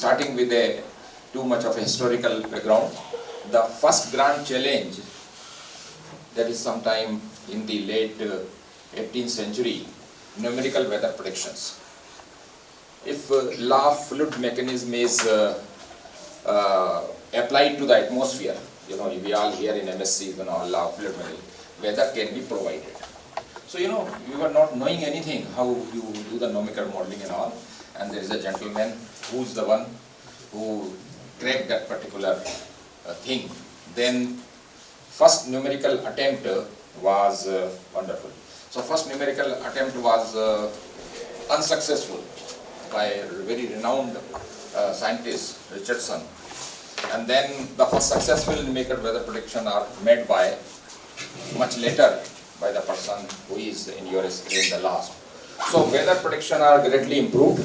starting with too much of a historical background. The first grand challenge, that is sometime in the late 18th century, numerical weather predictions. If law of fluid mechanism is applied to the atmosphere, we all here in MSc, law of fluid mechanism, weather can be provided. So, we were not knowing anything, how you do the numerical modeling and all, and there is a gentleman who is the one who cracked that particular thing. Then, first numerical attempt was wonderful. So, first numerical attempt was unsuccessful by a very renowned scientist, Richardson. And then the first successful numerical weather prediction are made by much later by the person who is in your screen the last. So weather prediction are greatly improved.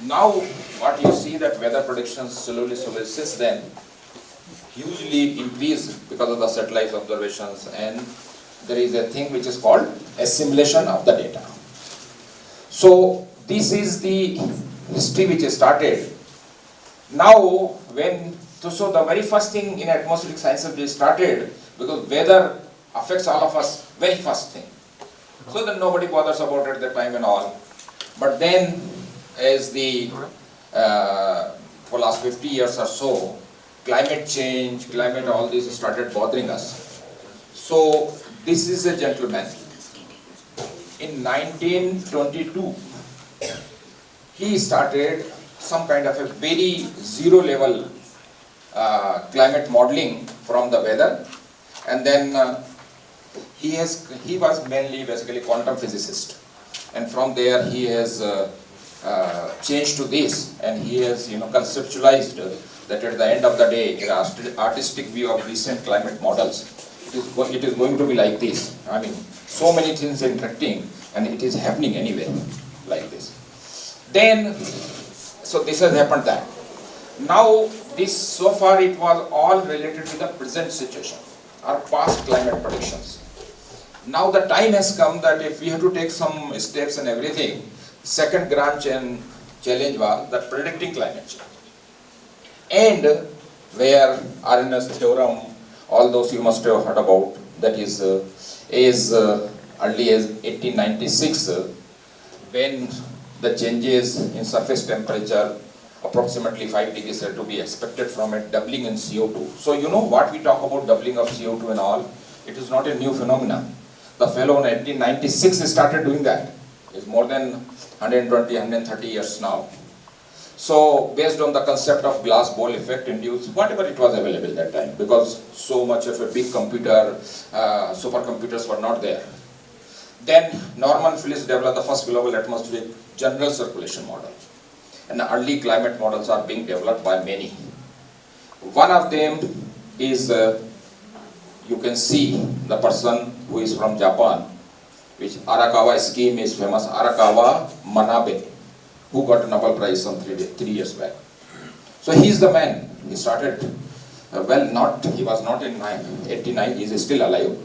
Now what you see that weather predictions slowly since then hugely increased because of the satellite observations, and there is a thing which is called assimilation of the data. So this is the history which is started. Now so the very first thing in atmospheric sciences we started, because weather affects all of us, very first thing. So then nobody bothers about it at that time and all. But then as for last 50 years or so, climate change, all this started bothering us. So this is a gentleman. In 1922, he started some kind of a very zero level climate modeling from the weather, and then he was mainly basically quantum physicist, and from there he has changed to this, and he has conceptualized that at the end of the day, in an artistic view of recent climate models, it is going to be like this. I mean, so many things interacting, and it is happening anyway like this. Then, so this has happened that. Now, so far it was all related to the present situation, or past climate predictions. Now the time has come that if we have to take some steps and everything, second grand challenge was the predicting climate change. And where RNS theorem, all those you must have heard about, that is early as 1896, when the changes in surface temperature approximately 5 degrees are to be expected from a doubling in CO2. So what we talk about doubling of CO2 and all, it is not a new phenomenon. The fellow in 1896 started doing that. It's more than 120, 130 years now. So based on the concept of glass ball effect induced, whatever it was available that time, because so much of a big computer, supercomputers were not there. Then Norman Phillips developed the first global atmospheric general circulation model. And the early climate models are being developed by many. One of them is, you can see the person who is from Japan, which Arakawa scheme is famous, Arakawa Manabe, who got a Nobel Prize some 3 years back. So he is the man. He started, he was not in 89, he is still alive,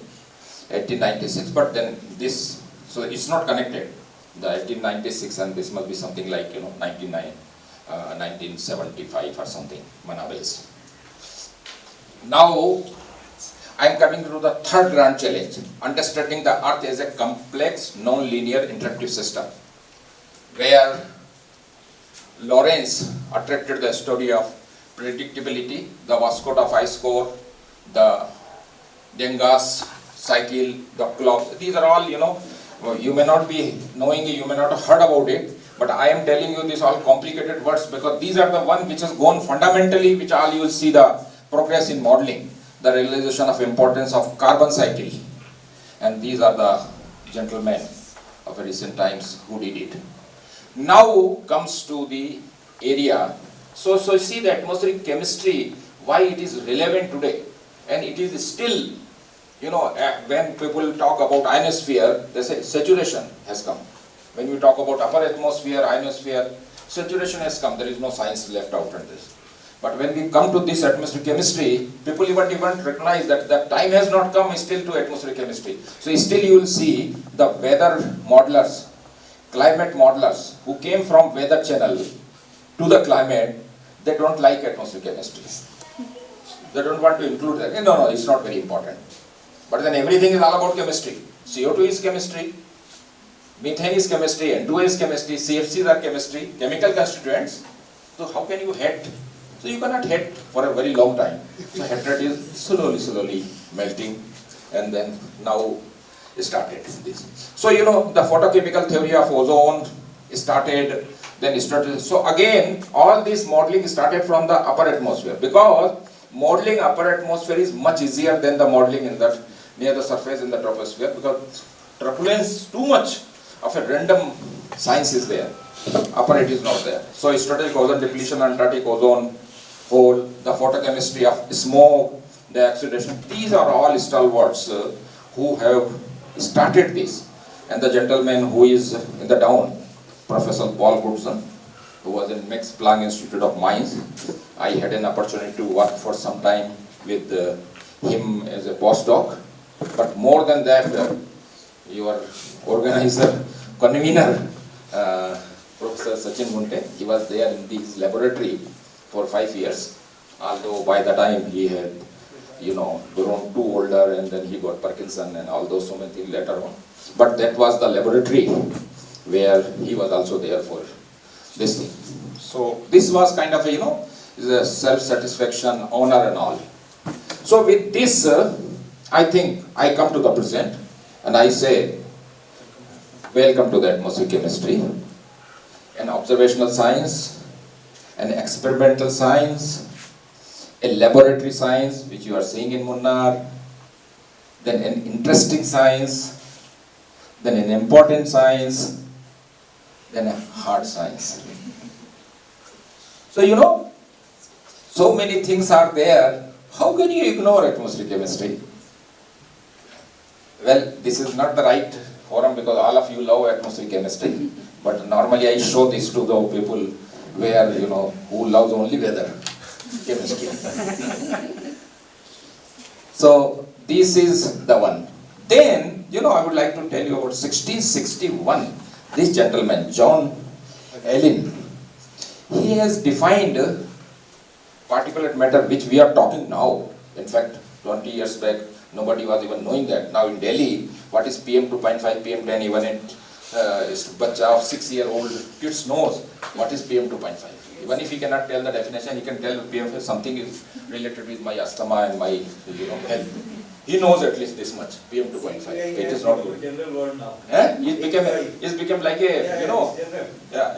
1896, but then this, so it's not connected. The 1896 and this must be something like 1975 or something, Manabe's. Now I am coming to the third grand challenge, understanding the Earth as a complex, non-linear interactive system, where Lawrence attracted the story of predictability, the Vascott ice core, the Degas cycle, the clock. These are all, you may not be knowing, you may not have heard about it, but I am telling you these all complicated words because these are the one which has gone fundamentally, which all you will see the progress in modeling, the realization of importance of carbon cycle, and these are the gentlemen of recent times who did it. Now comes to the area. So you see the atmospheric chemistry, why it is relevant today, and it is still, when people talk about ionosphere, they say saturation has come. When we talk about upper atmosphere, ionosphere, saturation has come. There is no science left out in this. But when we come to this atmospheric chemistry, people even recognize that the time has not come still to atmospheric chemistry. So still you will see the weather modelers, climate modelers who came from weather channel, to the climate, they don't like atmospheric chemistry. They don't want to include that. No, it's not very important. But then everything is all about chemistry. CO2 is chemistry, methane is chemistry, N2A is chemistry, CFCs are chemistry, chemical constituents. So how can you heat? So you cannot heat for a very long time. So heat rate is slowly melting, and then now started this. So the photochemical theory of ozone started, then started. So again, all this modeling started from the upper atmosphere, because modeling upper atmosphere is much easier than the modeling in the near the surface in the troposphere, because turbulence, too much of a random science is there. Upper it is not there. So strategic ozone depletion, Antarctic ozone hole, the photochemistry of smoke, the oxidation, these are all stalwarts who have started this. And the gentleman who is in the down, Professor Paul Goodson, who was in Max Planck Institute of Mines. I had an opportunity to work for some time with him as a postdoc. But more than that, your organizer, convener, Professor Sachin Munte, he was there in this laboratory for 5 years. Although by the time he had, grown too older, and then he got Parkinson and all those so many things later on. But that was the laboratory where he was also there for this thing. So this was kind of a, self-satisfaction, honor and all. So with this, I think I come to the present and I say, welcome to the atmospheric chemistry, an observational science, an experimental science, a laboratory science which you are seeing in Munnar, then an interesting science, then an important science, then a hard science. So so many things are there. How can you ignore atmospheric chemistry? Well, this is not the right forum because all of you love atmospheric chemistry. But normally I show this to the people where, who loves only weather chemistry. So this is the one. Then, I would like to tell you about 1661. This gentleman, John Allen, he has defined particulate matter which we are talking now. In fact, 20 years back, nobody was even knowing that. Now in Delhi, what is PM 2.5, PM 10, even a bacha of 6-year-old kids knows what is PM 2.5. Even if he cannot tell the definition, he can tell PM something is related with my asthma and my health. He knows at least this much, PM 2.5. It is not good. General word now. It's become like a,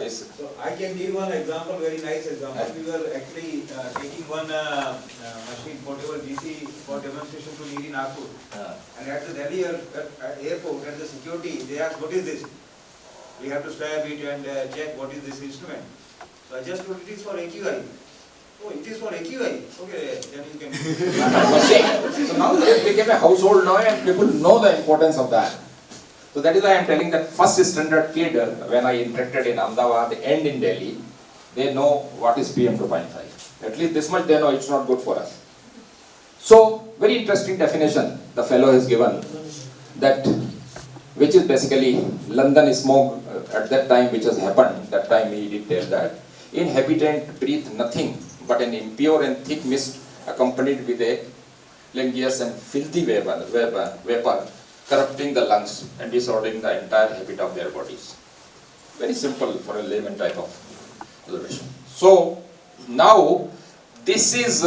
So I can give one example, very nice example. We were actually taking one machine, portable DC, for demonstration to Niri Nagpur. And at the Delhi airport, at the security, they asked, what is this? We have to swab it and check what is this instrument. So I just told it is for AQI. Oh, it is for AQI. Okay, then you can. So now it became a household now and people know the importance of that. So that is why I am telling that first standard kid, when I interacted in Ahmedabad and in Delhi, they know what is PM 2.5. At least this much they know it's not good for us. So, very interesting definition the fellow has given, that which is basically London smoke at that time which has happened, that time he did tell that, inhabitant breathe nothing but an impure and thick mist accompanied with a languorous and filthy vapor, corrupting the lungs and disordering the entire habit of their bodies. Very simple for a layman type of observation. So, now this is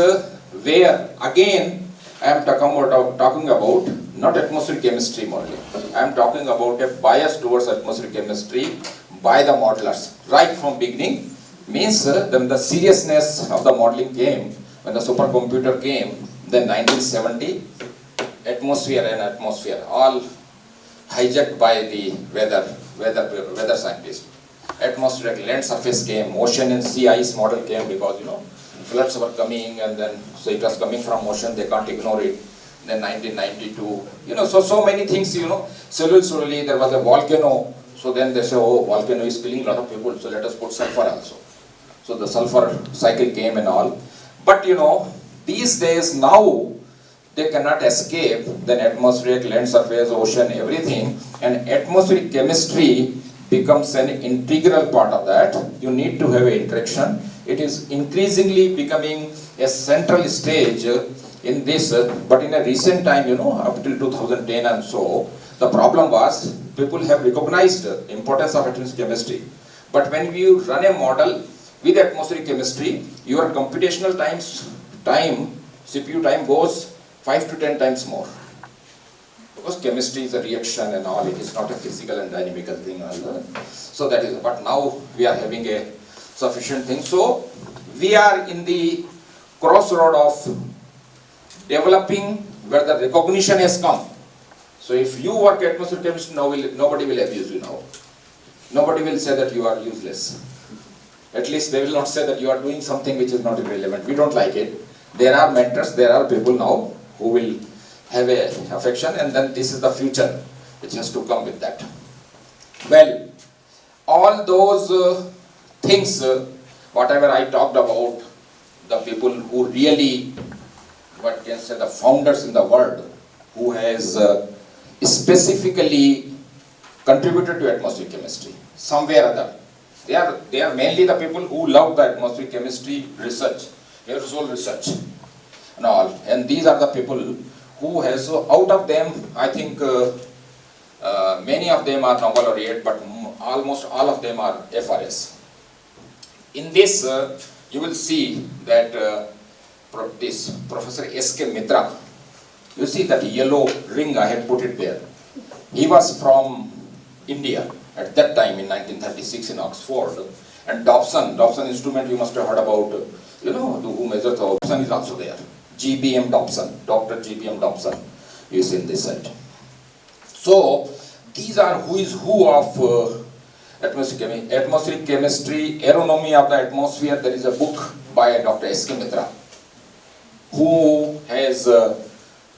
where again I am talking about not atmospheric chemistry modeling. I am talking about a bias towards atmospheric chemistry by the modelers right from beginning. Means then the seriousness of the modeling came when the supercomputer came, then 1970, atmosphere all hijacked by the weather scientists. Atmospheric land surface came, ocean and sea ice model came because floods were coming, and then so it was coming from ocean, they can't ignore it. Then 1992, so many things, slowly there was a volcano, so then they say, oh, volcano is killing a lot of people, so let us put sulfur also. So the sulfur cycle came and all. But these days now, they cannot escape the atmospheric, land surface, ocean, everything. And atmospheric chemistry becomes an integral part of that. You need to have an interaction. It is increasingly becoming a central stage in this, but in a recent time, up till 2010 and so, the problem was people have recognized the importance of atmospheric chemistry. But when you run a model with atmospheric chemistry, your computational CPU time goes 5 to 10 times more. Because chemistry is a reaction and all, it is not a physical and dynamical thing. So that is, but now we are having a sufficient thing. So we are in the crossroad of developing where the recognition has come. So if you work atmospheric chemistry, nobody will abuse you now. Nobody will say that you are useless. At least they will not say that you are doing something which is not irrelevant. We don't like it. There are mentors, there are people now who will have a affection, and then this is the future which has to come with that. Well, all those things, whatever I talked about, the people who really, what can say, the founders in the world who has specifically contributed to atmospheric chemistry, somewhere or other. They are mainly the people who love the atmospheric chemistry research, aerosol research and all. And these are the people who has, so out of them, I think many of them are Nobel laureate, but almost all of them are FRS. In this, you will see that this Professor S.K. Mitra, you see that yellow ring, I had put it there. He was from India at that time in 1936 in Oxford. And Dobson instrument you must have heard about, who measures the Dobson is also there. GBM Dobson, Dr. GBM Dobson is in this site. So these are who is who of atmospheric chemistry, aeronomy of the atmosphere. There is a book by Dr. S.K. Mitra who has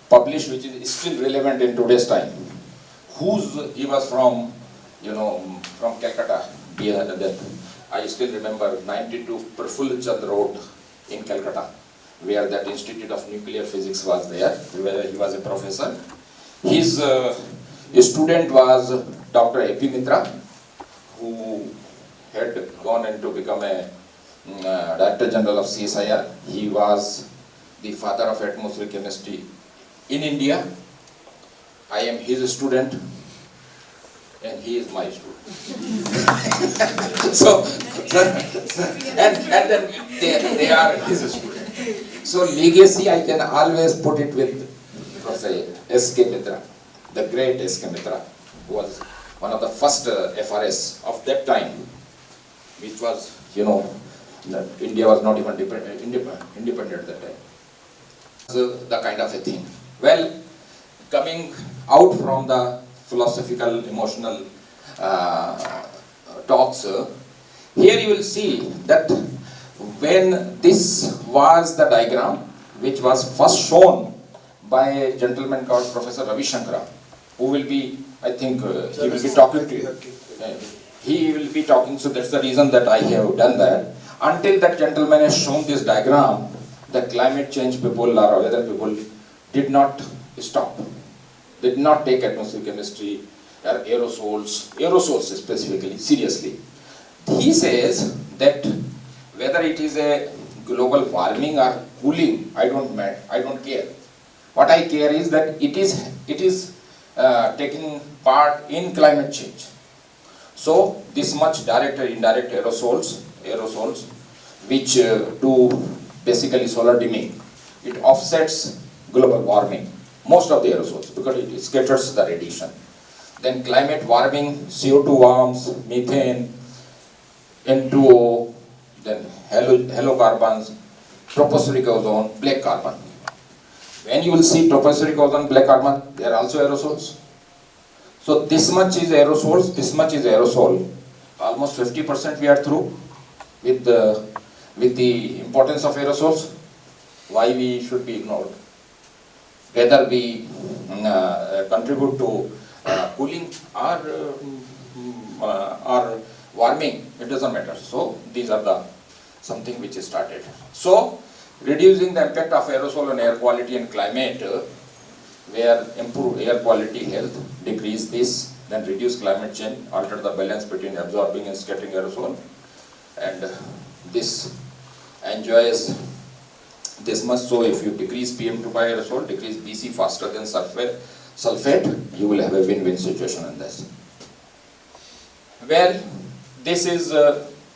published, which is still relevant in today's time. He was from, from Calcutta. I still remember 92 Prafull Chand Road in Calcutta, where that Institute of Nuclear Physics was there, where he was a professor. His student was Dr. A.P. Mitra, who had gone in to become a Director General of CSIR. He was the father of atmospheric chemistry in India. I am his student, and he is my student. and then they are his student. So legacy, I can always put it with S.K. Mitra, the great S.K. Mitra, who was one of the first FRS of that time, which was, India was not even independent at that time. So the kind of a thing. Well, coming out from the philosophical, emotional talks, here you will see that when this was the diagram, which was first shown by a gentleman called Professor Ravi Shankara, who will be, I think, he will be talking to you. He will be talking, so that's the reason that I have done that. Until that gentleman has shown this diagram, the climate change people or weather people did not stop. They did not take atmospheric chemistry or aerosols specifically, seriously. He says that whether it is a global warming or cooling, I don't care. What I care is that it is taking part in climate change. So this much direct or indirect aerosols, which do basically solar dimming, it offsets global warming, most of the aerosols, because it scatters the radiation. Then climate warming, CO2 warms, methane, N2O, then halocarbons, tropospheric ozone, black carbon. When you will see tropospheric ozone, black carbon, they are also aerosols. So this much is aerosols, this much is aerosol. Almost 50% we are through with the importance of aerosols. Why we should be ignored? Whether we contribute to cooling or warming, it doesn't matter. So these are the something which is started. So reducing the impact of aerosol on air quality and climate, where improve air quality health, decrease this then reduce climate change, alter the balance between absorbing and scattering aerosol, and this enjoys this much. So if you decrease PM2.5 aerosol, decrease BC faster than sulfate, you will have a win-win situation in this. Well, this is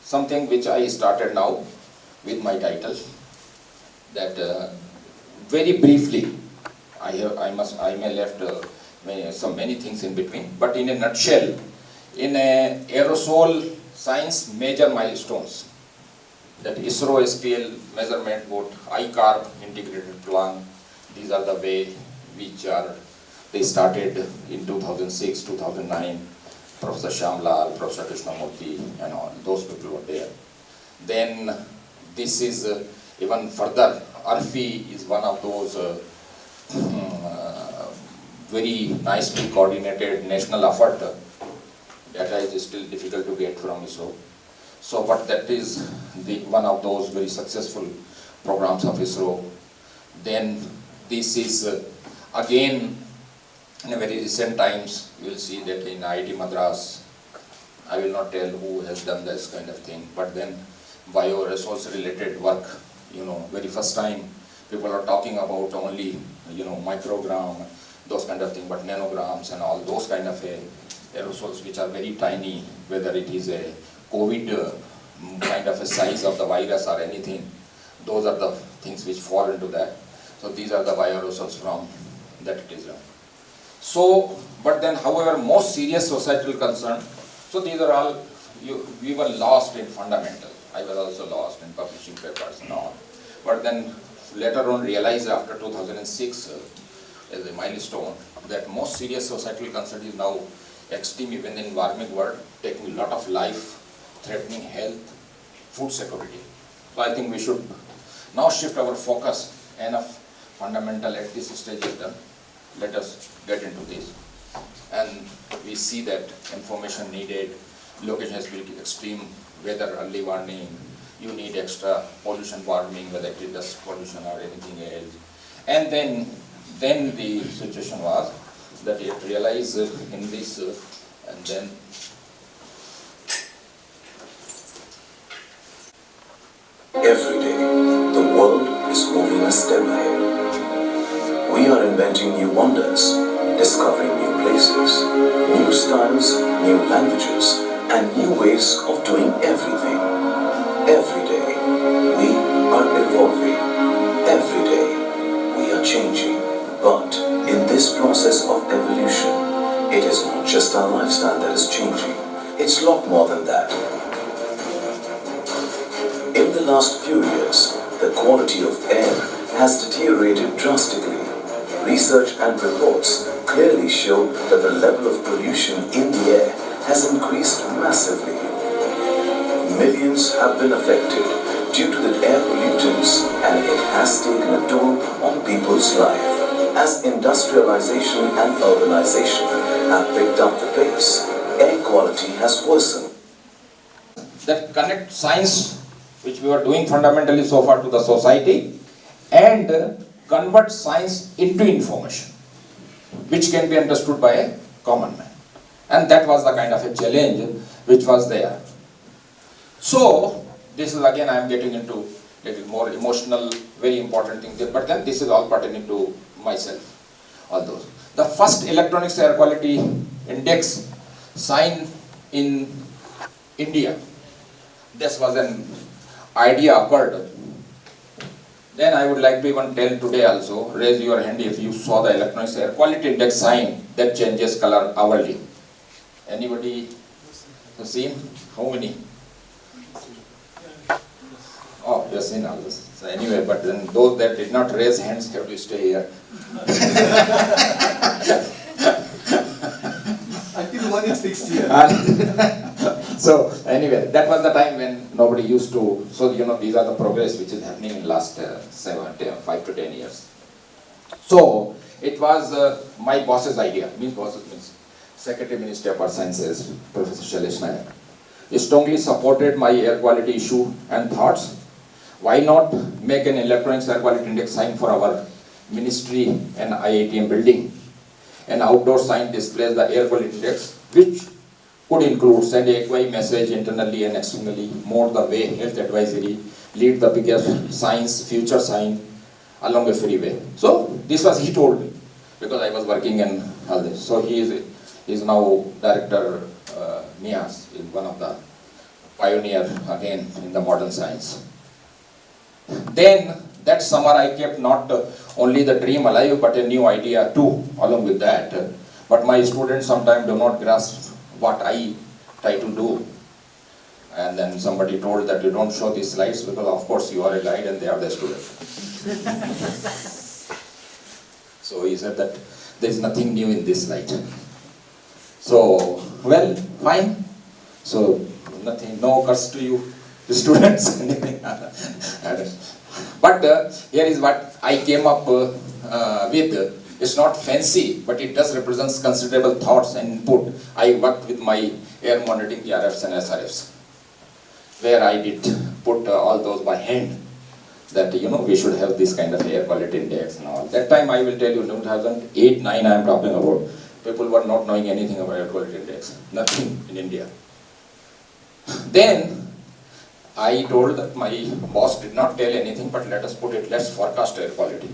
something which I started now with my title, that very briefly, I may left many things in between, but in a nutshell, in a aerosol science major milestones, that ISRO scale measurement board, ICAR integrated plan, these are the way which they started in 2006, 2009, Professor Shyamlal, Professor Krishnamurthy and all, those people were there. Then this is even further, ARFI is one of those very nicely coordinated national effort. Data is still difficult to get from ISRO. So, but that is one of those very successful programs of ISRO. Then this is again in a very recent times, you will see that in IIT Madras, I will not tell who has done this kind of thing, but then bioresource related work, very first time people are talking about only, microgram, those kind of thing, but nanograms and all those kind of aerosols which are very tiny, whether it is a COVID kind of a size of the virus or anything, those are the things which fall into that. So these are the bioaerosols from that it is done. So, but then however most serious societal concern, so these are all, we were lost in fundamental. I was also lost in publishing papers and all. But then later on realized after 2006 as a milestone that most serious societal concern is now extreme event in warming world, taking a lot of life, threatening health, food security. So I think we should now shift our focus. Enough fundamental at this stage is done. Let us get into this. And we see that information needed, location has been extreme, weather early warning, you need extra pollution warning, whether it is dust pollution or anything else. And then the situation was that it realized in this, and then every day, the world is moving a step ahead. We are inventing new wonders, discovering new places, new styles, new languages, and new ways of doing everything. Every day, we are evolving. Every day, we are changing. But in this process of evolution, it is not just our lifestyle that is changing. It's a lot more than that. In the last few years, the quality of air has deteriorated drastically. Research and reports clearly show that the level of pollution in the air has increased massively. Millions have been affected due to the air pollutants, and it has taken a toll on people's life. As industrialization and urbanization have picked up the pace, air quality has worsened. That connect science, which we were doing fundamentally so far, to the society, and convert science into information, which can be understood by a common man. And that was the kind of a challenge which was there. So, this is again, I am getting into little more emotional, very important things there, but then this is all pertaining to myself, all those. The first electronics air quality index signed in India, this was an idea occurred. Then I would like to even tell today also, raise your hand if you saw the electronics air quality index sign that changes color hourly. Anybody seen? How many? Oh, you have seen all this. So anyway, but then those that did not raise hands have to stay here. I think one is fixed here. So anyway, that was the time when nobody used to, so these are the progress which is happening in last 5 to 10 years. So it was my boss's idea, means Secretary Ministry of Earth Sciences, Professor Shailesh Nayak. He strongly supported my air quality issue and thoughts. Why not make an electronics air quality index sign for our ministry and IITM building? An outdoor sign displays the air quality index which could include send AQI message internally and externally, more the way, health advisory, lead the biggest science, future science along a freeway. So this was he told me, because I was working in all this. So he is now director NIAS, in one of the pioneer again in the modern science. Then that summer I kept not only the dream alive but a new idea too along with that. But my students sometimes do not grasp what I try to do. And then somebody told that you don't show these slides because of course you are a guide and they are the student. So he said that there is nothing new in this slide. So, well, fine. So nothing, no curse to you, the students, anything. But here is what I came up with. It's not fancy, but it does represent considerable thoughts and input. I worked with my air monitoring PRFs and SRFs, where I did put all those by hand, that we should have this kind of air quality index and all. That time I will tell you, 2008-9 I am talking about, people were not knowing anything about air quality index, nothing in India. Then I told that my boss did not tell anything, but let's forecast air quality.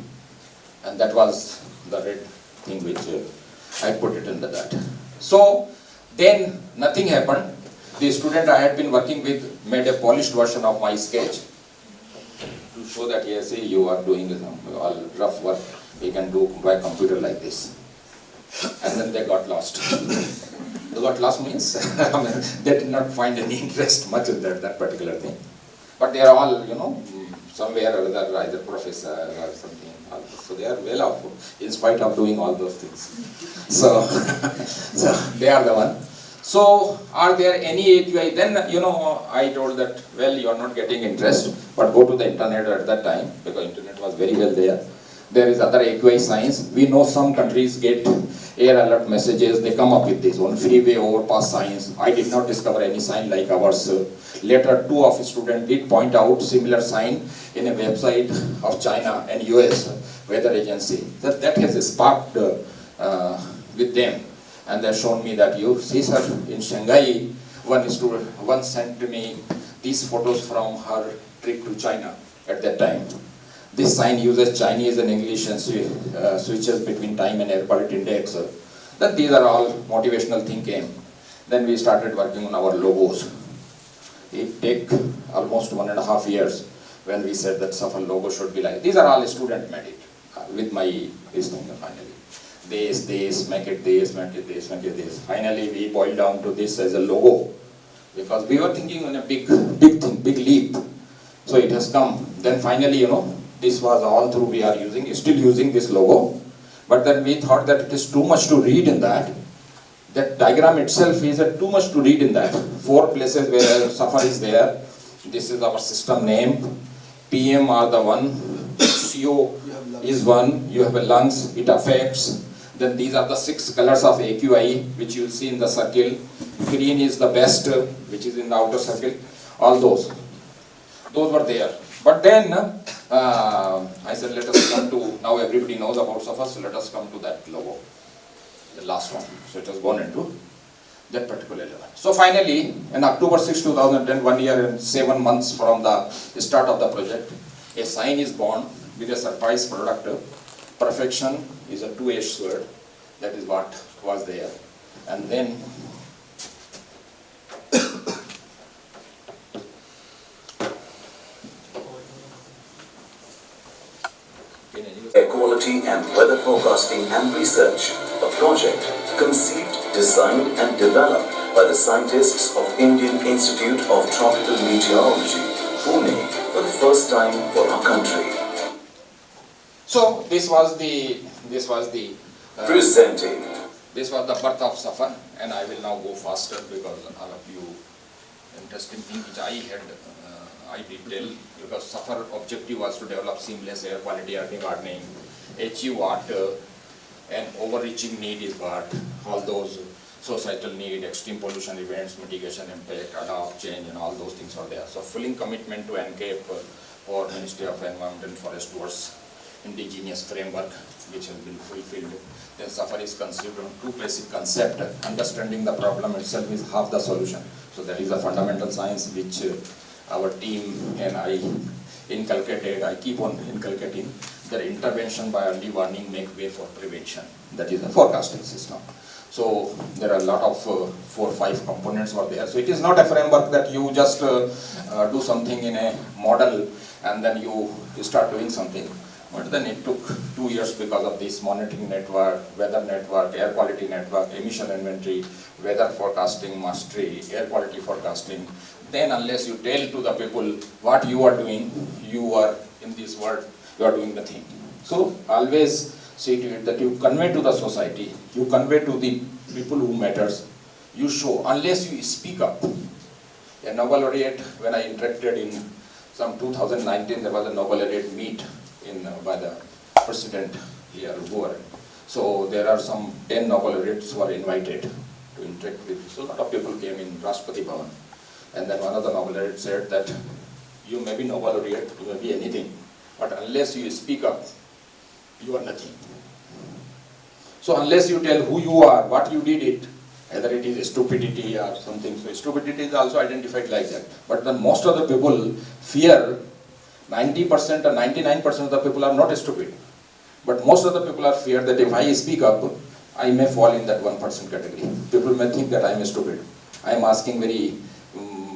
And that was the red thing which I put it in that. So then nothing happened. The student I had been working with made a polished version of my sketch to show that yes, you are doing all rough work we can do by computer like this. And then they got lost. They got lost means they did not find any interest much in that particular thing. But they are all, somewhere or other, either professor or something. So they are well off in spite of doing all those things. So, so they are the one. So are there any AQI? Then, I told that, well, you are not getting interest, but go to the internet at that time, because internet was very well there. There is other AQI science. We know some countries get air alert messages, they come up with this one, freeway overpass science. I did not discover any sign like ours. Later, two of students did point out similar sign in a website of China and US weather agency. That has sparked with them. And they shown me that, you see sir, in Shanghai, one student once sent me these photos from her trip to China at that time. This sign uses Chinese and English and switches between time and air quality index. That these are all motivational thing came. Then we started working on our logos. It took almost 1.5 years when we said that Safar logo should be like. These are all student made it with my this thing finally. This, make it this, make it this, make it this. Finally we boiled down to this as a logo because we were thinking on a big thing, big leap. So it has come. Then finally, this was all through we are still using this logo. But then we thought that it is too much to read in that. That diagram itself is too much to read in that. 4 places where Safar is there. This is our system name. PM are the one. CO is one. You have a lungs. It affects. Then these are the 6 colors of AQI, which you will see in the circle. Green is the best, which is in the outer circle. All those were there. But then I said, let us come to, now everybody knows about Safar, so let us come to that logo, the last one. So it has gone into that particular level. So finally, in October 6, 2010, 1 year and 7 months from the start of the project, a sign is born with a surprise product. Perfection is a 2-edged sword. That is what was there. And then Air quality and weather forecasting and research, a project conceived, designed and developed by the scientists of Indian Institute of Tropical Meteorology, Pune, for the first time for our country. So this was the Presenting. This was the birth of Safar, and I will now go faster because all of you interesting thing which I did tell, because Safar objective was to develop seamless air quality, urban gardening, achieve what an overreaching need is what, all those societal need, extreme pollution events, mitigation impact, adapt, change and all those things are there. So fulfilling commitment to NCAP for Ministry of Environment and Forest towards indigenous framework which has been fulfilled. Then suffer is considered on two basic concepts. Understanding the problem itself is half the solution. So that is a fundamental science which our team and I inculcated. I keep on inculcating that intervention by early warning make way for prevention. That is the forecasting system. So there are a lot of 4 or 5 components were there. So it is not a framework that you just do something in a model and then you start doing something. But then it took 2 years because of this monitoring network, weather network, air quality network, emission inventory, weather forecasting mastery, air quality forecasting. Then unless you tell to the people what you are doing, you are in this world, you are doing the thing. So always see to it that you convey to the society, you convey to the people who matters, you show, unless you speak up. A Nobel laureate, when I interacted in some 2019, there was a Nobel laureate meet by the president here, Gufran. So there are some 10 Nobel laureates who are invited to interact with. So a lot of people came in Rashtrapati Bhavan. And then one of the Nobel laureates said that you may be Nobel laureate, you may be anything, but unless you speak up, you are nothing. So unless you tell who you are, what you did it, whether it is stupidity or something, so stupidity is also identified like that. But then most of the people fear, 90% or 99% of the people are not stupid. But most of the people are fear that if I speak up, I may fall in that 1% category. People may think that I am stupid. I am asking very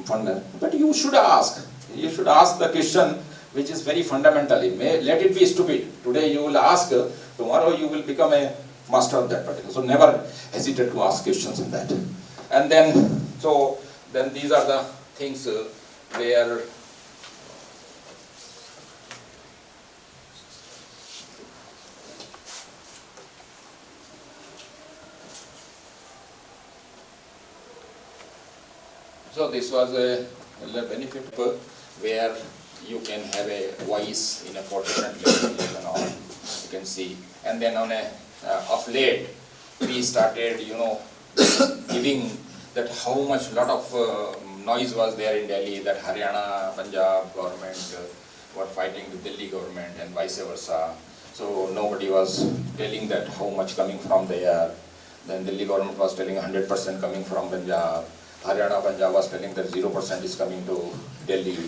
fundamental, but you should ask. You should ask the question which is very fundamentally. Let it be stupid. Today you will ask, tomorrow you will become a master of that particular. So never hesitate to ask questions in that. And then, then these are the things where so this was a benefit where you can have a voice in a 4 different languages and all, you can see. And then on a of late, we started, giving that how much lot of noise was there in Delhi, that Haryana, Punjab government were fighting with Delhi government and vice versa. So nobody was telling that how much coming from there. Then Delhi government was telling 100% coming from Punjab. Haryana, Punjab was telling that 0% is coming to Delhi.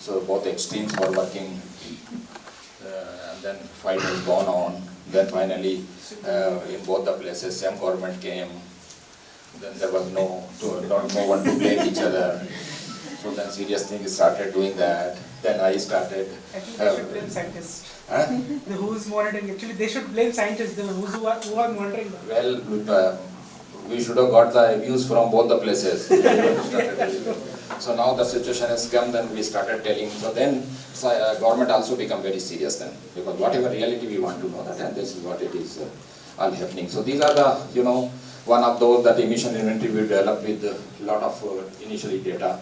So both extremes were working, and then fight has gone on. Then finally, in both the places, same government came. Then there was no one to blame each other. So then serious things started doing that. Then I started. Actually, they should blame scientists. Who's monitoring? Actually, they should blame scientists. Who are monitoring them? Well, we should have got the abuse from both the places. So now the situation has come, then we started telling. So then government also become very serious then, because whatever reality we want to know that, and this is what it is all happening. So these are the, one of those that emission inventory we developed with a lot of initially data.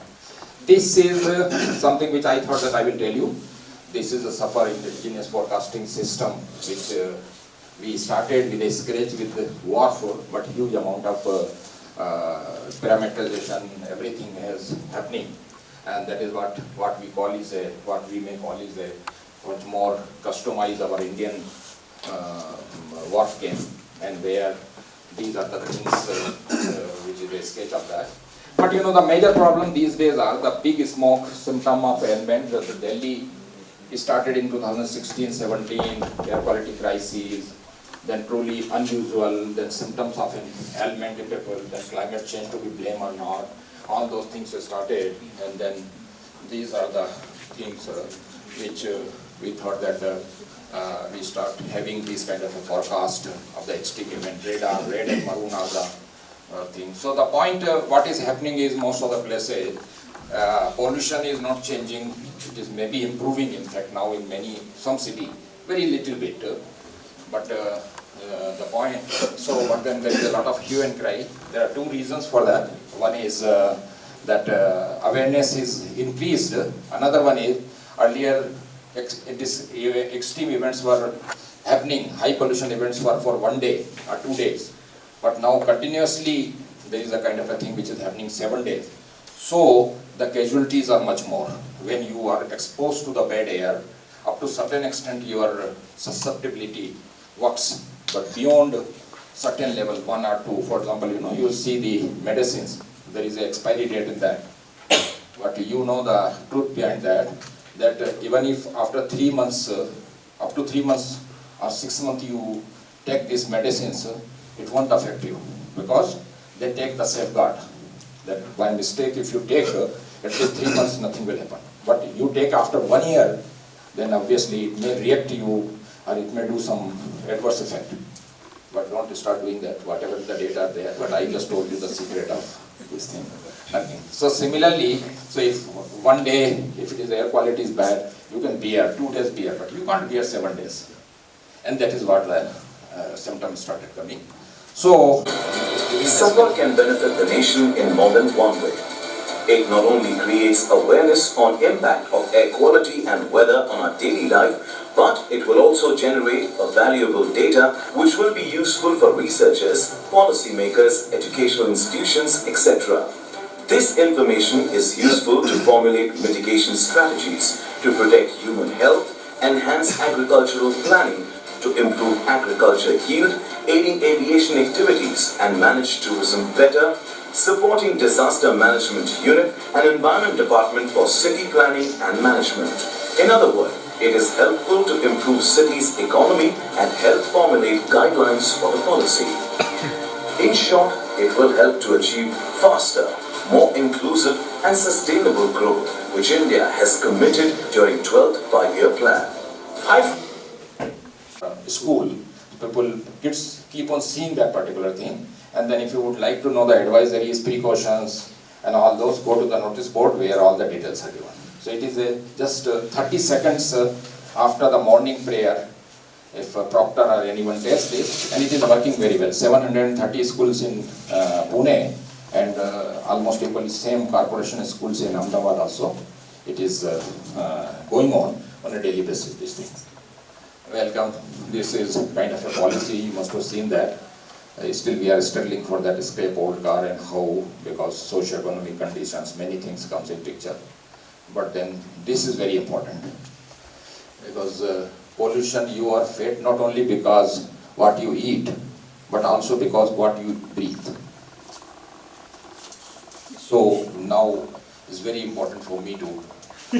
This is something which I thought that I will tell you. This is a SUFFER indigenous forecasting system which we started with a scratch with WARF, but huge amount of parameterization, everything is happening, and that is what we may call is a much more customized our Indian WARF game, and where these are the things which is a sketch of that. But the major problem these days are the big smoke symptom of ailment. The Delhi started in 2016-17, air quality crisis, then truly unusual, then symptoms of an ailment in people, then climate change to be blamed or not, all those things started, and then these are the things which we thought that we start having this kind of a forecast of the extreme event. Red and maroon are the things. So the point, what is happening is most of the places, pollution is not changing, it is maybe improving in fact now in some city, very little bit. But the point, but then there is a lot of hue and cry. There are two reasons for that. One is that awareness is increased. Another one is earlier extreme events were happening, high pollution events were for 1 day or 2 days. But now continuously there is a kind of a thing which is happening 7 days. So the casualties are much more. When you are exposed to the bad air, up to certain extent your susceptibility works, but beyond certain level, 1 or 2, for example, you see the medicines, there is an expiry date in that. But you know the truth behind that even if after 3 months, up to 3 months or 6 months you take these medicines, it won't affect you, because they take the safeguard that by mistake if you take at least 3 months nothing will happen. But you take after 1 year, then obviously it may react to you or it may do some adverse effect. But don't start doing that, whatever the data are there. But I just told you the secret of this thing. Nothing. So similarly, so if one day, if it is air quality is bad, you can bear, 2 days bear, but you can't bear 7 days. And that is what the symptoms started coming. So, Summer can benefit the nation in more than one way. It not only creates awareness on impact of air quality and weather on our daily life, but it will also generate a valuable data which will be useful for researchers, policymakers, educational institutions, etc. This information is useful to formulate mitigation strategies, to protect human health, enhance agricultural planning, to improve agriculture yield, aiding aviation activities and manage tourism better, supporting disaster management unit and environment department for city planning and management. In other words, it is helpful to improve cities' economy and help formulate guidelines for the policy. In short, it will help to achieve faster, more inclusive and sustainable growth, which India has committed during 12th Five-Year Plan. School, kids keep on seeing that particular thing, and then if you would like to know the advisories, precautions and all those, go to the notice board where all the details are given. So it is just 30 seconds after the morning prayer, if a proctor or anyone does this, and it is working very well. 730 schools in Pune and almost equally same corporation schools in Ahmedabad also. It is going on a daily basis, this thing. Welcome. This is kind of a policy, you must have seen that. Still we are struggling for that scrap old car and how, because socio-economic conditions, many things comes in picture. But then this is very important, because pollution, you are fed not only because what you eat, but also because what you breathe. So now it's very important for me to so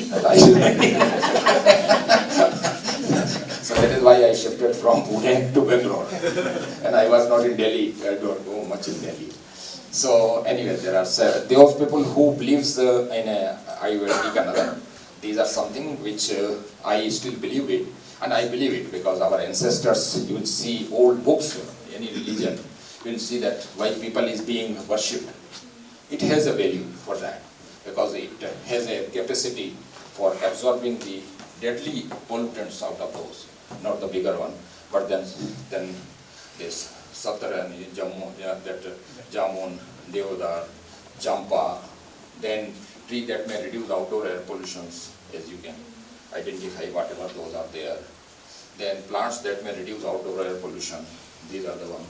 that is why I shifted from Pune to Bangalore. And I was not in Delhi, I don't go much in Delhi. So anyway, there are those people who believes in Ayurvedic and other. These are something which I still believe it, and I believe it because our ancestors, you will see old books, any religion, you will see that why people is being worshipped. It has a value for that, because it has a capacity for absorbing the deadly pollutants out of those, not the bigger one, but then this Satara and Jamun, Deodar, Jampa, then tree that may reduce outdoor air pollutions, as you can identify whatever those are there. Then plants that may reduce outdoor air pollution, these are the ones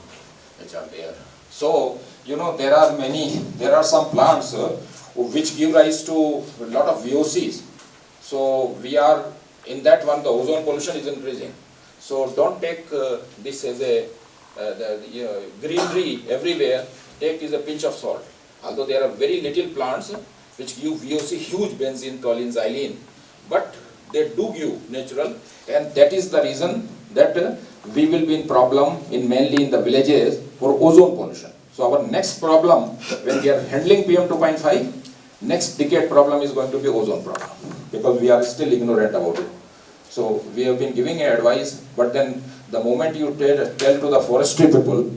which are there. So, there are some plants which give rise to a lot of VOCs. So, we are in that one, the ozone pollution is increasing. So, don't take this as a greenery everywhere, take is a pinch of salt. Although there are very little plants which give VOC, huge benzene, toluene, xylene, but they do give natural, and that is the reason that we will be in problem mainly in the villages for ozone pollution. So our next problem, when we are handling PM 2.5, next decade problem is going to be ozone problem, because we are still ignorant about it. So we have been giving advice, but then the moment you tell to the forestry people,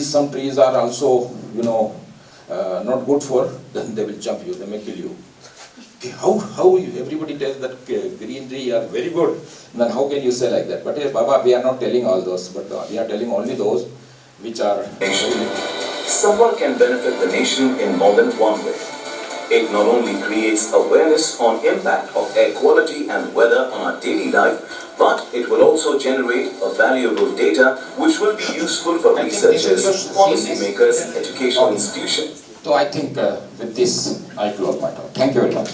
some trees are also, not good for, then they will jump you, they may kill you. Okay, how everybody tells that greenery are very good, then how can you say like that? But hey, Baba, we are not telling all those, but we are telling only those which are... Summer can benefit the nation in more than one way. It not only creates awareness on impact of air quality and weather on our daily life, but it will also generate a valuable data which will be useful for researchers, policymakers, educational institutions. So I think with this, I close my talk. Thank you very much.